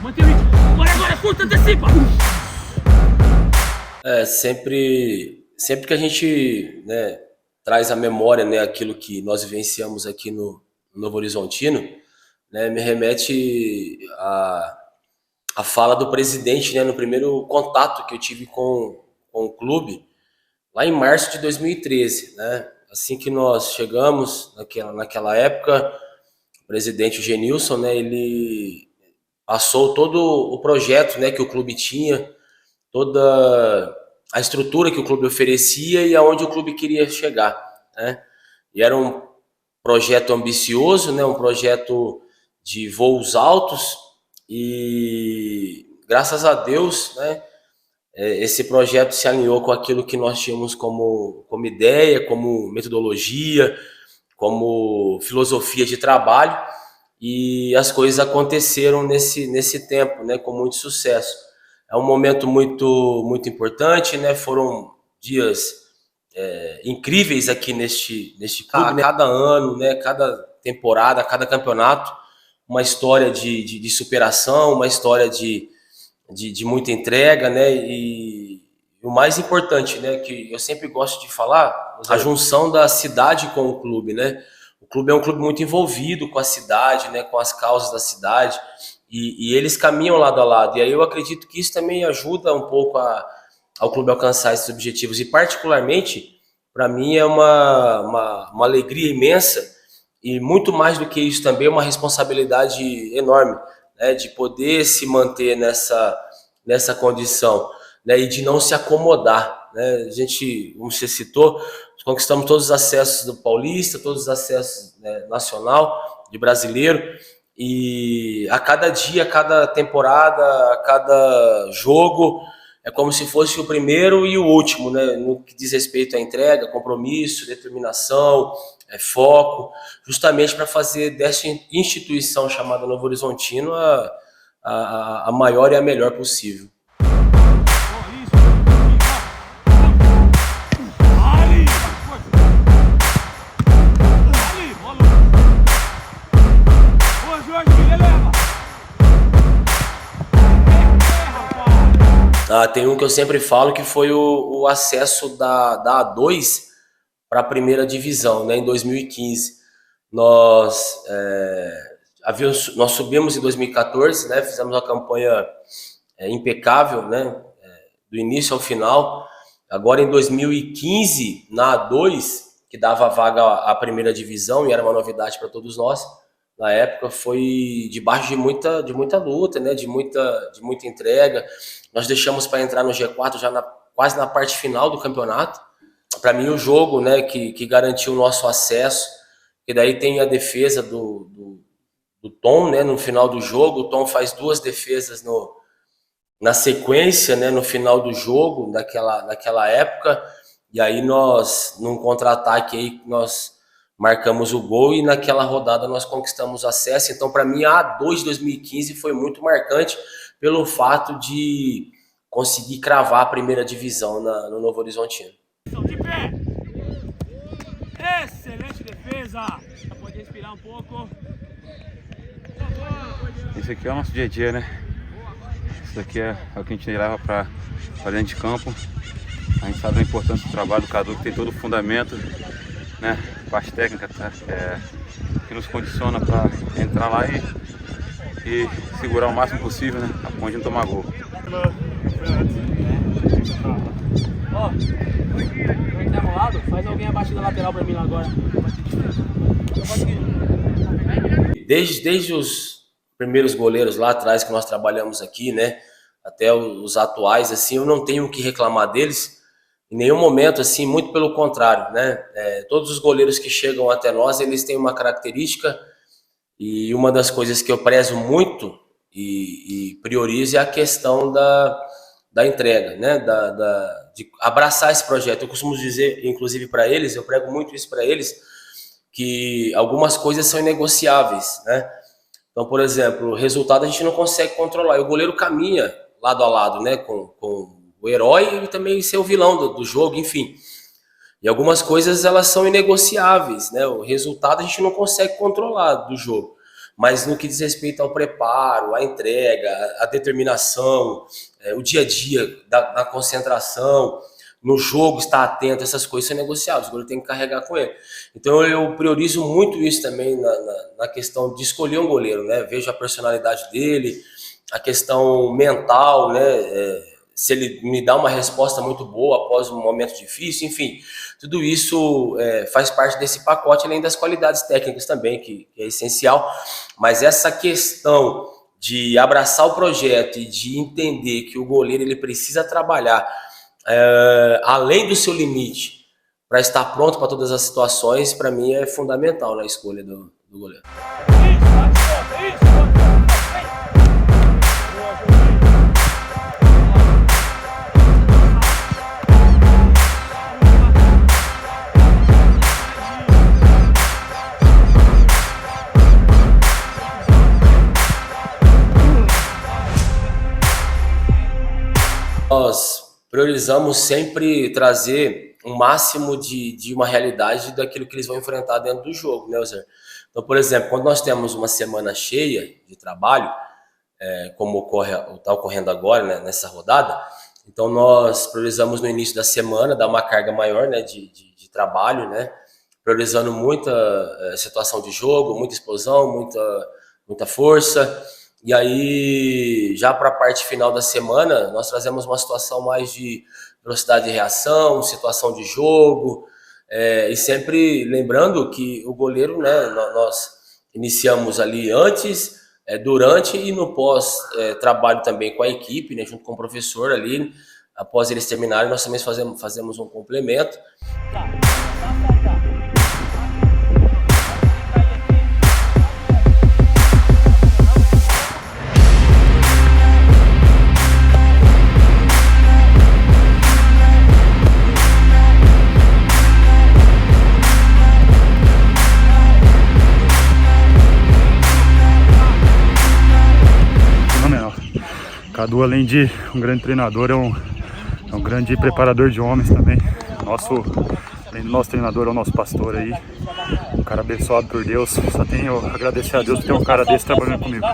Mantém o ritmo. Agora, curta, antecipa. Sempre que a gente, né, traz à memória, né, aquilo que nós vivenciamos aqui no Novo Horizontino, né, me remete a fala do presidente, né, no primeiro contato que eu tive com o clube, lá em março de 2013, né? Assim que nós chegamos, naquela época, o presidente Genilson, né, ele passou todo o projeto, né, que o clube tinha, toda a estrutura que o clube oferecia e aonde o clube queria chegar, né? E era um projeto ambicioso, né, um projeto de voos altos e graças a Deus, né, esse projeto se alinhou com aquilo que nós tínhamos como ideia, como metodologia, como filosofia de trabalho e as coisas aconteceram nesse tempo, né, com muito sucesso. É um momento muito importante, né? Foram dias incríveis aqui neste clube, né? Cada ano, né? Cada temporada, cada campeonato, uma história de superação, uma história de muita entrega, né? E o mais importante, né? Que eu sempre gosto de falar, a junção da cidade com o clube, né? O clube é um clube muito envolvido com a cidade, né? Com as causas da cidade e eles caminham lado a lado. E aí eu acredito que isso também ajuda um pouco ao clube alcançar esses objetivos. E particularmente, para mim é uma alegria imensa e muito mais do que isso também, uma responsabilidade enorme, né, de poder se manter nessa condição, né, e de não se acomodar. Né? A gente, como você citou, conquistamos todos os acessos do Paulista, todos os acessos, né, nacional, de brasileiro, e a cada dia, a cada temporada, a cada jogo, é como se fosse o primeiro e o último, né? No que diz respeito à entrega, compromisso, determinação, foco, justamente para fazer dessa instituição chamada Novo Horizontino a maior e a melhor possível. Tem um que eu sempre falo que foi o acesso da A2 para a primeira divisão, né, em 2015. Nós subimos em 2014, né, fizemos uma campanha impecável, né, do início ao final. Agora em 2015, na A2, que dava vaga à primeira divisão e era uma novidade para todos nós, na época foi debaixo de muita luta, né, de muita entrega. Nós deixamos para entrar no G4 já quase na parte final do campeonato. Para mim, o jogo, né, que garantiu o nosso acesso, e daí tem a defesa do Tom, né, no final do jogo. O Tom faz 2 defesas na sequência, né, no final do jogo, naquela época, e aí nós, num contra-ataque aí, nós marcamos o gol e naquela rodada nós conquistamos acesso. Então, para mim, a A2 de 2015 foi muito marcante pelo fato de conseguir cravar a primeira divisão no Novo Horizontino. De pé! Excelente defesa! Pode respirar um pouco. Isso aqui é o nosso dia a dia, né? Isso aqui é o que a gente leva para dentro de campo. A gente sabe a importância do trabalho do Cadu, que tem todo o fundamento, né? Parte técnica, que nos condiciona para entrar lá e segurar o máximo possível, né? A ponte de não tomar gol. Ó, não tá rolado? Faz alguém abaixo da lateral pra mim lá agora. Desde os primeiros goleiros lá atrás que nós trabalhamos aqui, né, até os atuais, assim, eu não tenho o que reclamar deles em nenhum momento, assim, muito pelo contrário, né. Todos os goleiros que chegam até nós, eles têm uma característica, e uma das coisas que eu prezo muito e priorizo é a questão da entrega, né, de abraçar esse projeto. Eu costumo dizer, inclusive para eles, eu prego muito isso para eles, que algumas coisas são inegociáveis, né? Então, por exemplo, o resultado a gente não consegue controlar, e o goleiro caminha lado a lado, né, com o herói e também ser o vilão do jogo, enfim. E algumas coisas, elas são inegociáveis, né? O resultado a gente não consegue controlar do jogo. mas no que diz respeito ao preparo, à entrega, à determinação, o dia a dia da concentração, no jogo, estar atento, essas coisas são negociáveis, o goleiro tem que carregar com ele. Então eu priorizo muito isso também na questão de escolher um goleiro, né? Vejo a personalidade dele, a questão mental, né? Se ele me dá uma resposta muito boa após um momento difícil, enfim, tudo isso faz parte desse pacote, além das qualidades técnicas também, que é essencial, mas essa questão de abraçar o projeto e de entender que o goleiro ele precisa trabalhar além do seu limite para estar pronto para todas as situações, para mim é fundamental na escolha do goleiro. Nós priorizamos sempre trazer um máximo de uma realidade daquilo que eles vão enfrentar dentro do jogo, né, Zé? Então, por exemplo, quando nós temos uma semana cheia de trabalho, como está ocorrendo agora, né, nessa rodada, então nós priorizamos no início da semana, dar uma carga maior, né, de trabalho, né, priorizando muita situação de jogo, muita explosão, muita força. E aí, já para a parte final da semana, nós trazemos uma situação mais de velocidade de reação, situação de jogo, e sempre lembrando que o goleiro, né, nós iniciamos ali antes, durante e no pós-trabalho também com a equipe, né, junto com o professor ali, após eles terminarem, nós também fazemos um complemento. Cadu, além de um grande treinador, é um grande preparador de homens também. Além do nosso treinador, é o nosso pastor aí. Um cara abençoado por Deus. Só tenho a agradecer a Deus por ter um cara desse trabalhando comigo.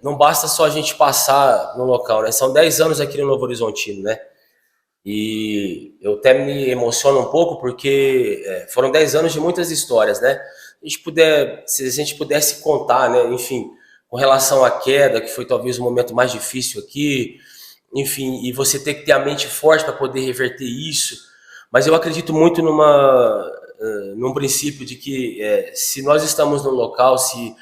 Não basta só a gente passar no local, né? São 10 anos aqui no Novo Horizontino, né? E eu até me emociono um pouco porque foram 10 anos de muitas histórias, né? Se a gente pudesse contar, né? Enfim, com relação à queda, que foi talvez o momento mais difícil aqui, enfim, e você ter que ter a mente forte para poder reverter isso. Mas eu acredito muito num princípio de que se nós estamos num local, se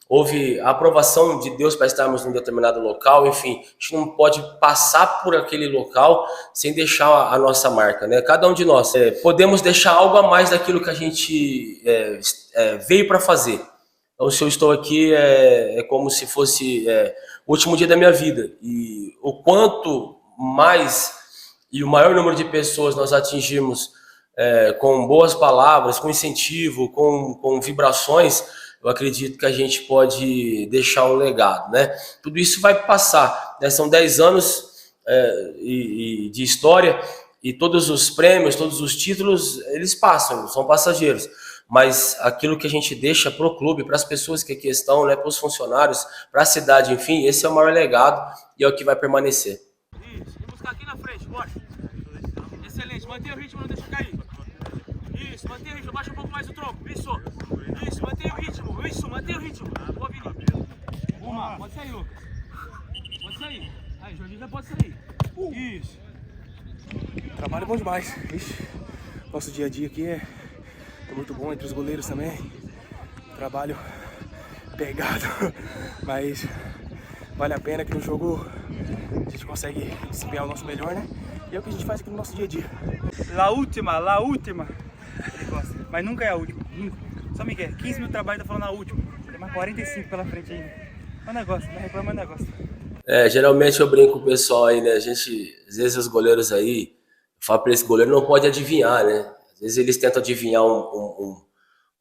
houve a aprovação de Deus para estarmos num determinado local, enfim, a gente não pode passar por aquele local sem deixar a nossa marca, né? Cada um de nós podemos deixar algo a mais daquilo que a gente veio para fazer. Então, se eu estou aqui, é como se fosse o último dia da minha vida. E o quanto mais e o maior número de pessoas nós atingirmos com boas palavras, com incentivo, com vibrações, eu acredito que a gente pode deixar um legado, né? Tudo isso vai passar, né? São 10 anos de história e todos os prêmios, todos os títulos, eles passam, são passageiros. Mas aquilo que a gente deixa para o clube, para as pessoas que aqui estão, né, para os funcionários, para a cidade, enfim, esse é o maior legado e é o que vai permanecer. Isso, vem buscar aqui na frente, bora. Excelente, mantenha o ritmo, não deixa cair. Isso, mantenha o ritmo, baixa um pouco mais o tronco. Isso, mantenha o ritmo. Isso, mantenha o ritmo. Boa, Vini. Uma, pode sair, Lucas. Pode sair. Aí, Jorginho já pode sair. Isso. Trabalho bom demais. Ixi, nosso dia a dia aqui é muito bom, entre os goleiros também. Trabalho pegado, mas vale a pena que no jogo a gente consegue desempenhar o nosso melhor, né? E é o que a gente faz aqui no nosso dia a dia. La última. Ele gosta, mas nunca é a última, nunca. Só me quer, 15 mil trabalhos, tá falando a última. Tem mais 45 pela frente ainda. É um negócio, não reclama, é um negócio. Geralmente eu brinco com o pessoal aí, né? A gente, às vezes os goleiros aí, eu falo pra esse goleiro, não pode adivinhar, né? Às vezes eles tentam adivinhar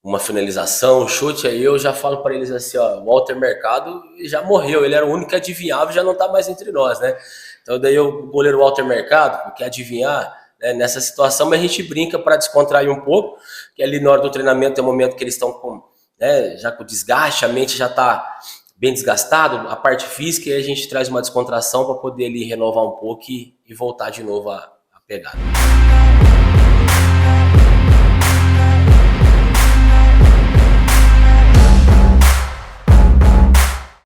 uma finalização, um chute, aí eu já falo para eles assim, ó, o Walter Mercado já morreu, ele era o único que adivinhava e já não está mais entre nós, né? Então daí o goleiro Walter Mercado quer adivinhar, né, nessa situação, mas a gente brinca para descontrair um pouco, que ali na hora do treinamento é o momento que eles estão né, já com desgaste, a mente já está bem desgastado, a parte física, e a gente traz uma descontração para poder ali renovar um pouco e voltar de novo a pegada.